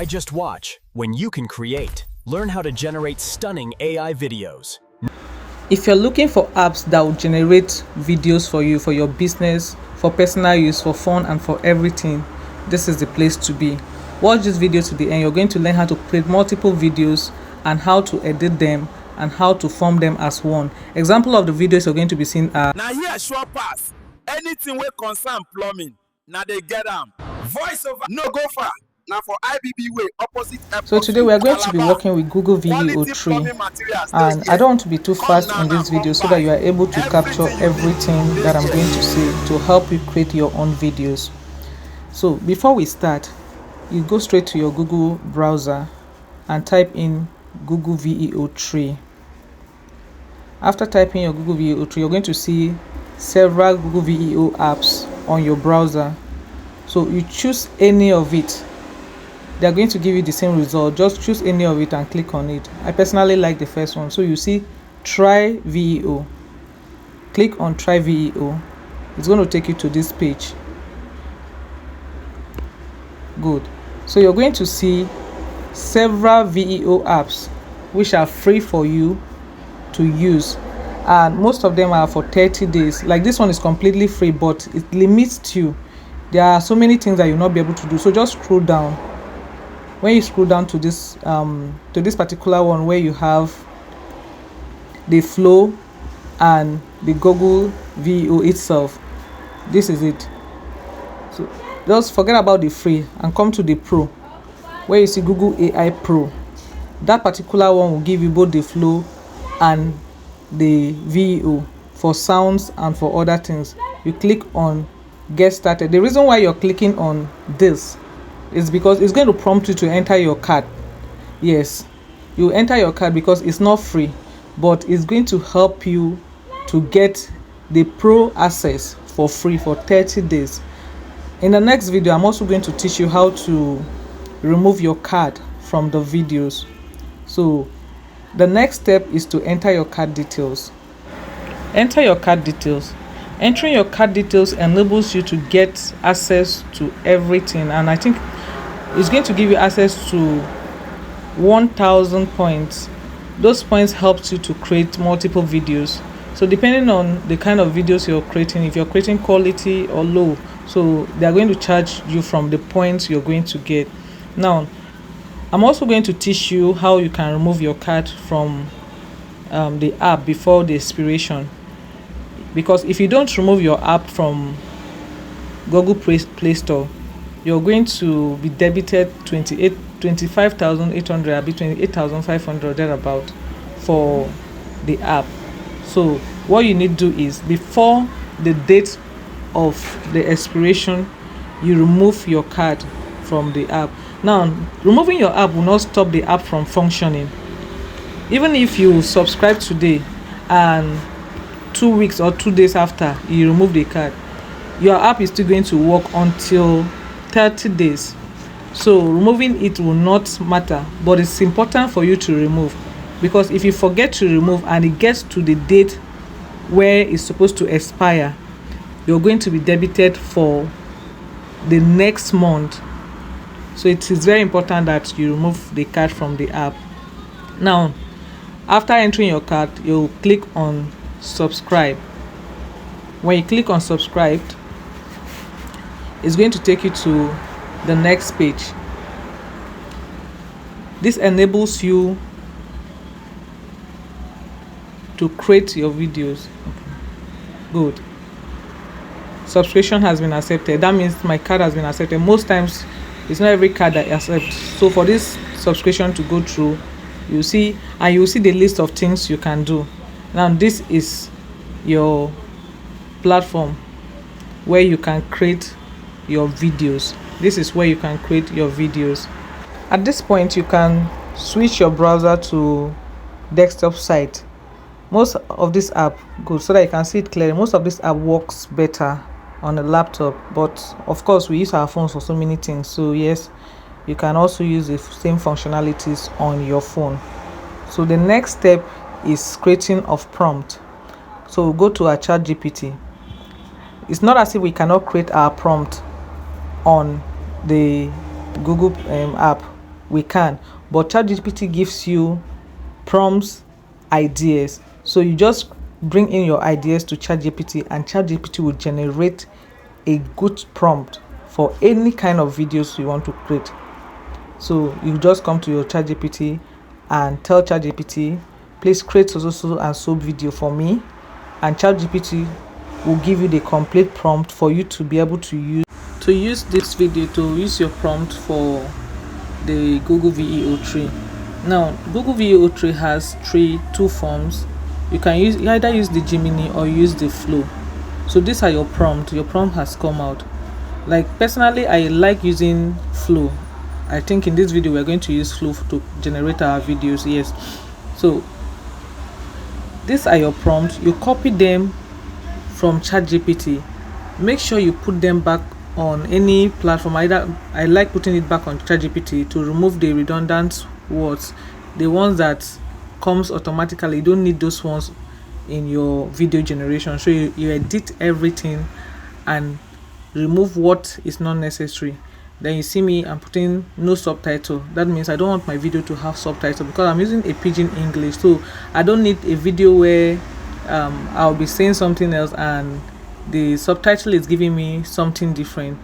Why just watch when you can create? Learn how to generate stunning AI videos. If you're looking for apps that will generate videos for you, for your business, for personal use, for fun, and for everything, this is the place to be. Watch this video to the end. You're going to learn how to create multiple videos and how to edit them and how to form them as one. Example of the videos you're going to be seeing are now here sure pass anything wey concern plumbing. Now they get them voiceover no go far. Now for IBB way opposite airport. So today we are going to be working with Google VEO3, and I don't want to be too fast in this video so that you are able to capture everything that I'm going to say to help you create your own videos. So before we start, you go straight to your Google browser and type in Google VEO3. After typing your Google VEO3, you're going to see several Google VEO apps on your browser. So you choose any of it. They are going to give you the same result. Just choose any of it and click on it. I personally like the first one. So you see try VEO. Click on try VEO. It's going to take you to this page. Good. So you're going to see several VEO apps which are free for you to use, and most of them are for 30 days. Like this one is completely free, but it limits you. There are so many things that you'll not be able to do. So just scroll down. When you scroll down to this particular one where you have the flow and the Google VEO itself, this is it. So just forget about the free and come to the pro where you see Google AI Pro. That particular one will give you both the flow and the VEO for sounds and for other things. You click on get started. The reason why you're clicking on this is because it's going to prompt you to enter your card. Yes, you enter your card because it's not free, but it's going to help you to get the pro access for free for 30 days. In the next video, I'm also going to teach you how to remove your card from the videos. So the next step is to enter your card details. Enter your card details. Entering your card details enables you to get access to everything, and I think it's going to give you access to 1,000 points. Those points help you to create multiple videos. So depending on the kind of videos you're creating, if you're creating quality or low, so they're going to charge you from the points you're going to get. Now I'm also going to teach you how you can remove your card from the app before the expiration, because if you don't remove your app from Google Play Store, you're going to be debited 25,800, I'll be 28,500 thereabout for the app. So what you need to do is before the date of the expiration, you remove your card from the app. Now removing your app will not stop the app from functioning. Even if you subscribe today and 2 weeks or 2 days after you remove the card, your app is still going to work until 30 days. So removing it will not matter, but it's important for you to remove, because if you forget to remove and it gets to the date where it's supposed to expire, you're going to be debited for the next month. So it is very important that you remove the card from the app. Now after entering your card, you'll click on subscribe. When you click on subscribe, it's going to take you to the next page. This enables you to create your videos. Good. Subscription has been accepted. That means my card has been accepted. Most times it's not every card that accepts. So for this subscription to go through, you see the list of things you can do. Now this is your platform where you can create your videos. This is where you can create your videos. At this point, you can switch your browser to desktop site. Most of this app, good, so that you can see it clearly. Most of this app works better on a laptop, but of course we use our phones for so many things. So yes, you can also use the same functionalities on your phone. So the next step is creating of prompt. So we'll go to our ChatGPT. It's not as if we cannot create our prompt on the Google app. we can, but ChatGPT gives you prompts, ideas. So you just bring in your ideas to ChatGPT, and ChatGPT will generate a good prompt for any kind of videos you want to create. So you just come to your ChatGPT and tell ChatGPT, please create so and so video for me, and ChatGPT will give you the complete prompt for you to be able to use this video, to use your prompt for the Google VEO3. Now Google VEO3 has two forms. You can either use the Gemini or use the Flow. So these are your prompt. Your prompt has come out. Like personally, I like using Flow. I think in this video we're going to use Flow to generate our videos. Yes, so these are your prompts. You copy them from ChatGPT. Make sure you put them back on any platform. I like putting it back on ChatGPT to remove the redundant words, the ones that comes automatically. You don't need those ones in your video generation. So you edit everything and remove what is not necessary. Then you see me, I'm putting no subtitle. That means I don't want my video to have subtitle because I'm using a pidgin English. So I don't need a video where I'll be saying something else and the subtitle is giving me something different.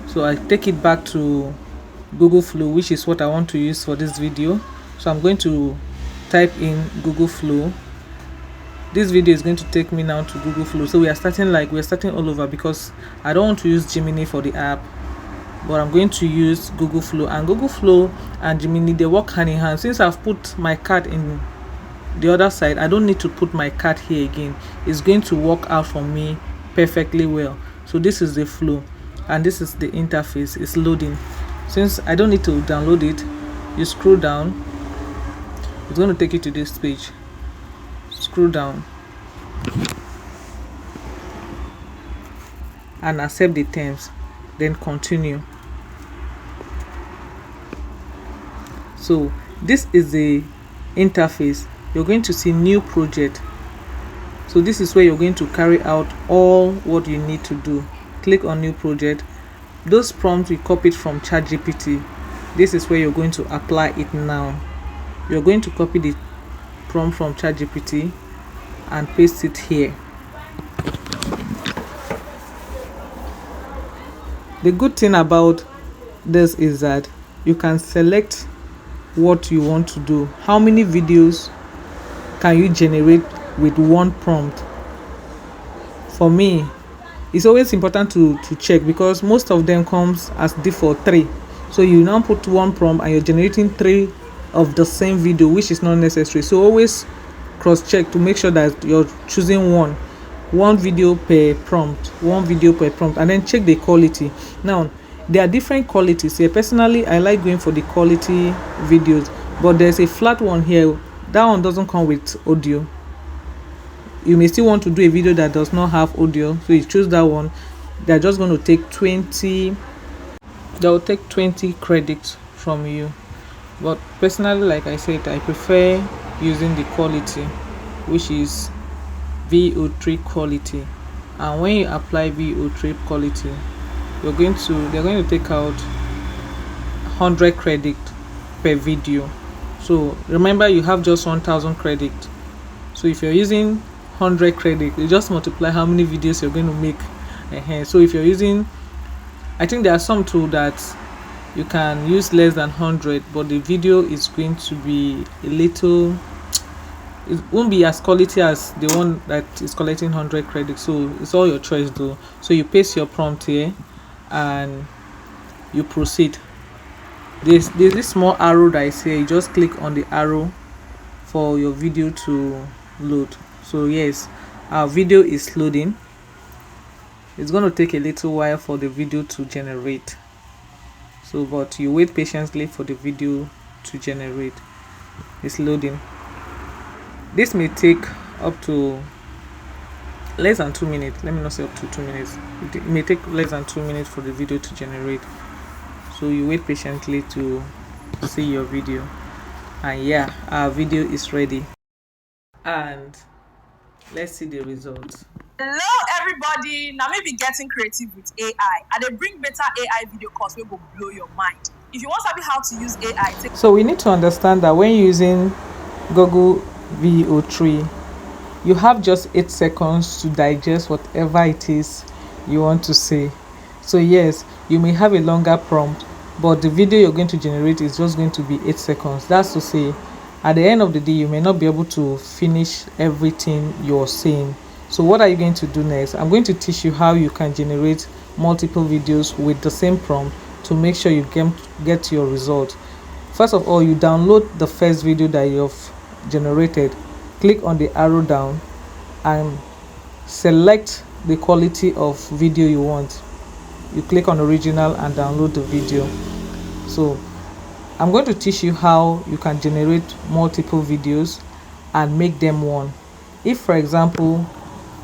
So I take it back to Google Flow, which is what I want to use for this video. So I'm going to type in Google Flow. This video is going to take me now to Google Flow. So we're starting all over because I don't want to use Gemini for the app, but I'm going to use Google Flow. And Google Flow and Gemini, they work hand in hand. Since I've put my card in the other side, I don't need to put my card here again. It's going to work out for me perfectly well. So this is the flow and this is the interface. It's loading. Since I don't need to download it, you scroll down. It's going to take you to this page. Scroll down and accept the terms, then continue. So this is the interface. You're going to see new project. So this is where you're going to carry out all what you need to do. Click on new project. Those prompts we copied from ChatGPT. This is where you're going to apply it now. You're going to copy the prompt from ChatGPT and paste it here. The good thing about this is that you can select what you want to do. How many videos can you generate with one prompt? For me, it's always important to check because most of them comes as default 3. So you now put one prompt and you're generating 3 of the same video, which is not necessary. So always cross check to make sure that you're choosing one video per prompt, and then check the quality. Now there are different qualities here. Personally, I like going for the quality videos, but there's a flat one here. That one doesn't come with audio. You may still want to do a video that does not have audio, so you choose that one. They're just going to take 20. They'll take 20 credits from you. But personally, like I said, I prefer using the quality, which is VEO3 quality. And when you apply VEO3 quality, they're going to take out 100 credit per video. So remember, you have just 1000 credit. So if you're using 100 credit, you just multiply how many videos you're going to make. So if you're using, I think there are some too that you can use less than 100, but the video is going to be a little, it won't be as quality as the one that is collecting 100 credits. So it's all your choice though. So you paste your prompt here and you proceed. There's this small arrow that is here. You just click on the arrow for your video to load. So yes, our video is loading. It's going to take a little while for the video to generate. So but you wait patiently for the video to generate. It's loading. This may take up to less than 2 minutes. Let me not say up to 2 minutes. It may take less than 2 minutes for the video to generate. So you wait patiently to see your video. And yeah, our video is ready. And let's see the results. Hello everybody, now maybe getting creative with AI and they bring better AI video course wey go blow your mind. If you want to know how to use AI, so we need to understand that when using Google VEO3, you have just 8 seconds to digest whatever it is you want to say. So yes, you may have a longer prompt, but the video you're going to generate is just going to be 8 seconds. That's to say, at the end of the day, you may not be able to finish everything you're saying. So what are you going to do next? I'm going to teach you how you can generate multiple videos with the same prompt to make sure you get your result. First of all, you download the first video that you've generated. Click on the arrow down and select the quality of video you want. You click on original and download the video. So I'm going to teach you how you can generate multiple videos and make them one. If, for example,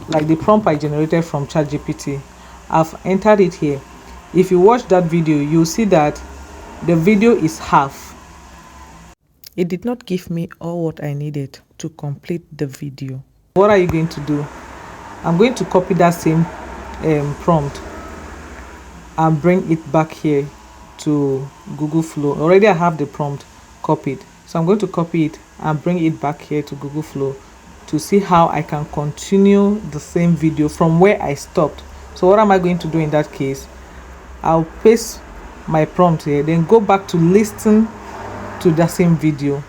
like the prompt I generated from ChatGPT, I've entered it here. If you watch that video, you'll see that the video is half. It did not give me all what I needed to complete the video. What are you going to do? I'm going to copy that same prompt and bring it back here to Google Flow. Already I have the prompt copied, so I'm going to copy it and bring it back here to Google Flow to see how I can continue the same video from where I stopped. So what am I going to do in that case? I'll paste my prompt here, then go back to listen to the same video.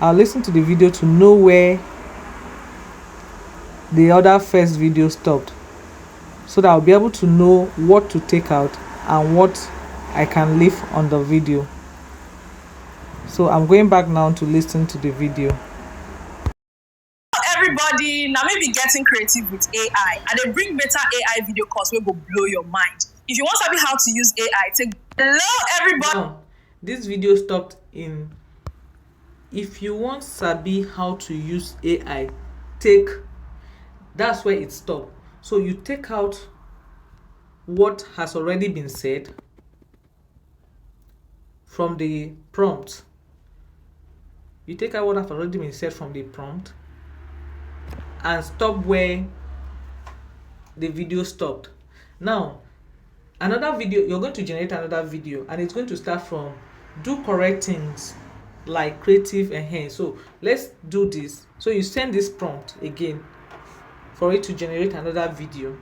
I'll listen to the video to know where the other first video stopped, so that I'll be able to know what to take out and what I can leave on the video. So I'm going back now to listen to the video. Everybody now maybe getting creative with AI, and they bring better AI video course wey go blow your mind. If you want to know how to use AI, take hello everybody. Now, this video stopped in if you want sabi how to use AI, take, that's where it stopped. So you take out what has already been said from the prompt. You take out what has already been said from the prompt and stop where the video stopped. Now, another video, you're going to generate another video, and it's going to start from do correct things like creative enhance. So let's do this. So you send this prompt again for it to generate another video.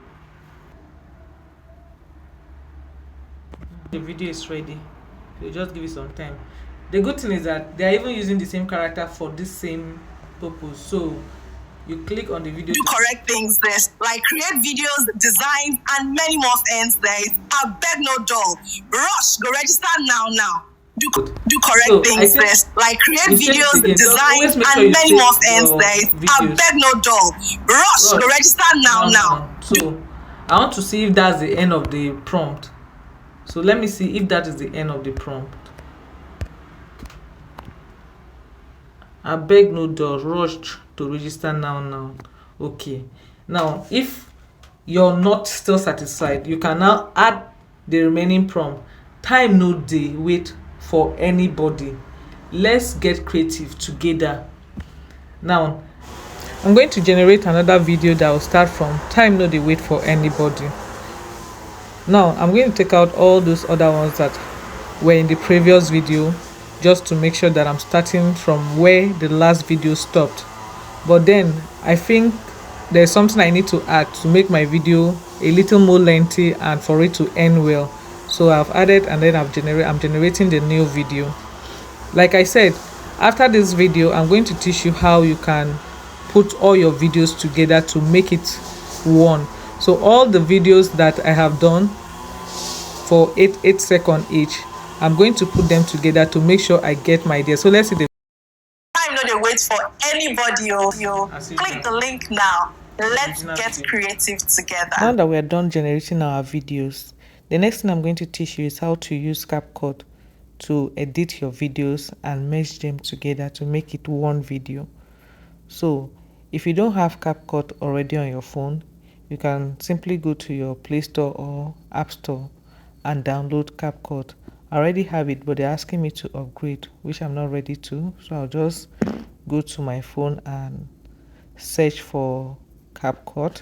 The video is ready. So just give it some time. The good thing is that they are even using the same character for this same purpose. So you click on the video. Do correct things there, like create videos, designs, and many more things there. I beg no dull. Rush, go register now. Do correct things there, like create videos, designs, and many more things there. I beg no dull. Rush, go register now. So I want to see if that's the end of the prompt. So let me see if that is the end of the prompt. I beg no dull. Rush to register now. Okay. Now, if you're not still satisfied, you can now add the remaining prompt. Time no dey wait for anybody. Let's get creative together. Now, I'm going to generate another video that will start from time no dey wait for anybody. Now, I'm going to take out all those other ones that were in the previous video, just to make sure that I'm starting from where the last video stopped. But then I think there's something I need to add to make my video a little more lengthy and for it to end well. So I've added, and then I'm generating the new video. Like I said, after this video, I'm going to teach you how you can put all your videos together to make it one. So all the videos that I have done for 8 seconds each, I'm going to put them together to make sure I get my idea. So let's see the time no dey wait for anybody. You click the link now. Let's get creative together. Now that we are done generating our videos, the next thing I'm going to teach you is how to use CapCut to edit your videos and merge them together to make it one video. So if you don't have CapCut already on your phone, you can simply go to your Play Store or App Store and download CapCut. I already have it, but they're asking me to upgrade, which I'm not ready to. So I'll just go to my phone and search for CapCut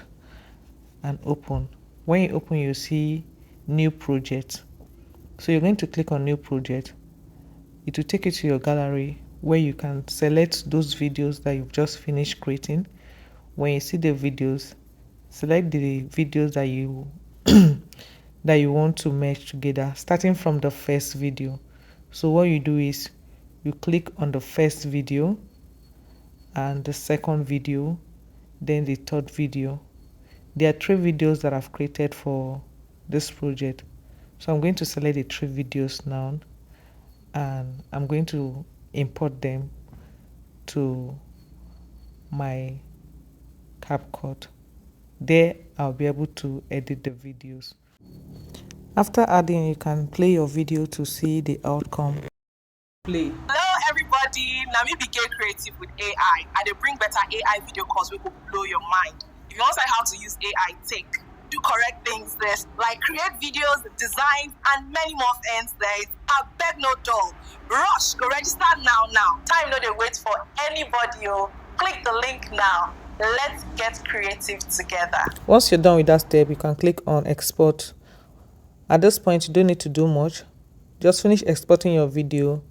and open. When you open, you see new project. So you're going to click on new project it will take you to your gallery where you can select those videos that you've just finished creating. When you see the videos, select the videos that you that you want to merge together, starting from the first video. So what you do is you click on the first video and the second video, then the third video. There are 3 videos that I've created for this project. So I'm going to select the 3 videos now and I'm going to import them to my CapCut. There I'll be able to edit the videos. After adding, you can play your video to see the outcome. Play. Hello everybody, na me be Get Creative with AI. I dey bring better AI video calls wey go blow your mind. If you wan sabi how to use AI take do correct things there, like create videos, designs, and many more things there, abeg no dull. Rush, go register now. Time no dey wait for anybody o. Click the link now. Let's get creative together. Once you're done with that step, you can click on export. At this point, you don't need to do much. Just finish exporting your video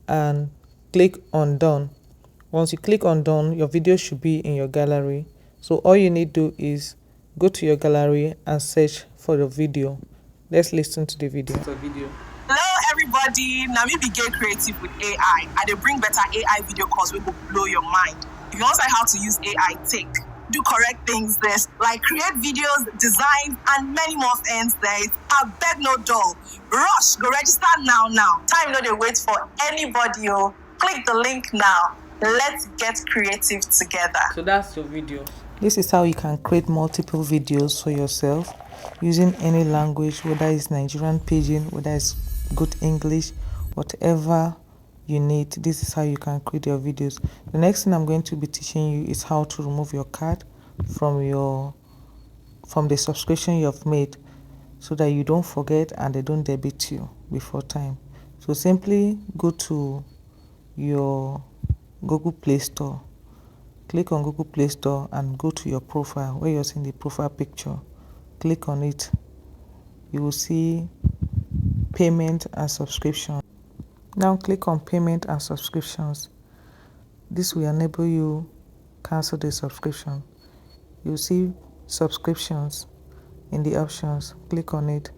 and click on done. Once you click on done, your video should be in your gallery. So all you need to do is go to your gallery and search for the video. Let's listen to the video. Hello everybody, na me be Get Creative with AI. I dey bring better AI video calls wey go blow your mind. If you wan sabi how to use AI take do correct things there, like create videos, designs, and many more things there, abeg no dull. Rush, go register now. Time no dey wait for anybody o. Click the link now. Let's get creative together. So that's your video. This is how you can create multiple videos for yourself using any language, whether it's Nigerian Pidgin, whether it's good English, whatever you need. This is how you can create your videos. The next thing I'm going to be teaching you is how to remove your card from the subscription you have made, so that you don't forget and they don't debit you before time. So simply go to your Google Play Store, click on Google Play Store and go to your profile where you're seeing the profile picture. Click on it. You will see payment and subscription. Now click on payment and subscriptions. This will enable you cancel the subscription. You'll see subscriptions in the options. Click on it.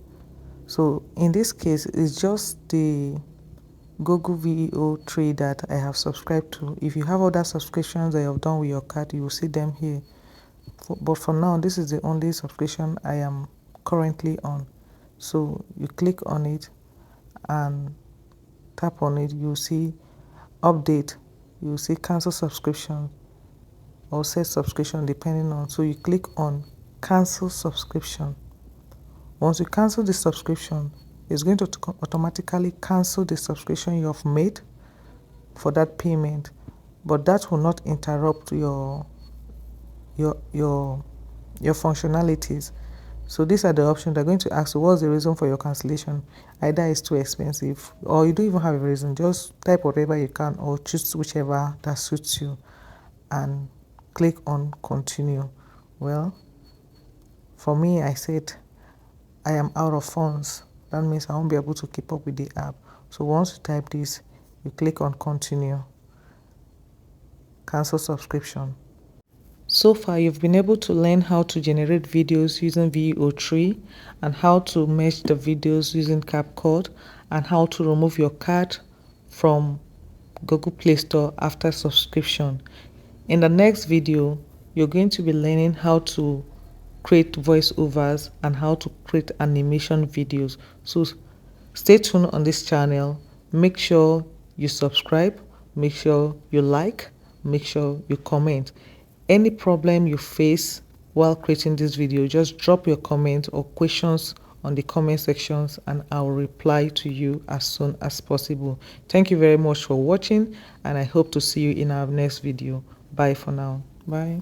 So in this case, it's just the Google VEO3 that I have subscribed to. If you have other subscriptions that you have done with your card, you will see them here. But for now, this is the only subscription I am currently on. So you click on it and tap on it. You'll see update. You'll see cancel subscription or set subscription depending on. So you click on cancel subscription. Once you cancel the subscription, it's going to automatically cancel the subscription you have made for that payment, but that will not interrupt your functionalities. So these are the options. They're going to ask you what's the reason for your cancellation. Either it's too expensive or you don't even have a reason. Just type whatever you can or choose whichever that suits you and click on continue. Well, for me, I said I am out of funds. That means I won't be able to keep up with the app. So once you type this, you click on continue, cancel subscription. So far, you've been able to learn how to generate videos using VEO3 and how to merge the videos using CapCut and how to remove your card from Google Play Store after subscription. In the next video, you're going to be learning how to create voiceovers and how to create animation videos. So stay tuned on this channel. Make sure you subscribe, make sure you like, make sure you comment. Any problem you face while creating this video, just drop your comment or questions on the comment sections and I'll reply to you as soon as possible. Thank you very much for watching and I hope to see you in our next video. Bye for now. Bye.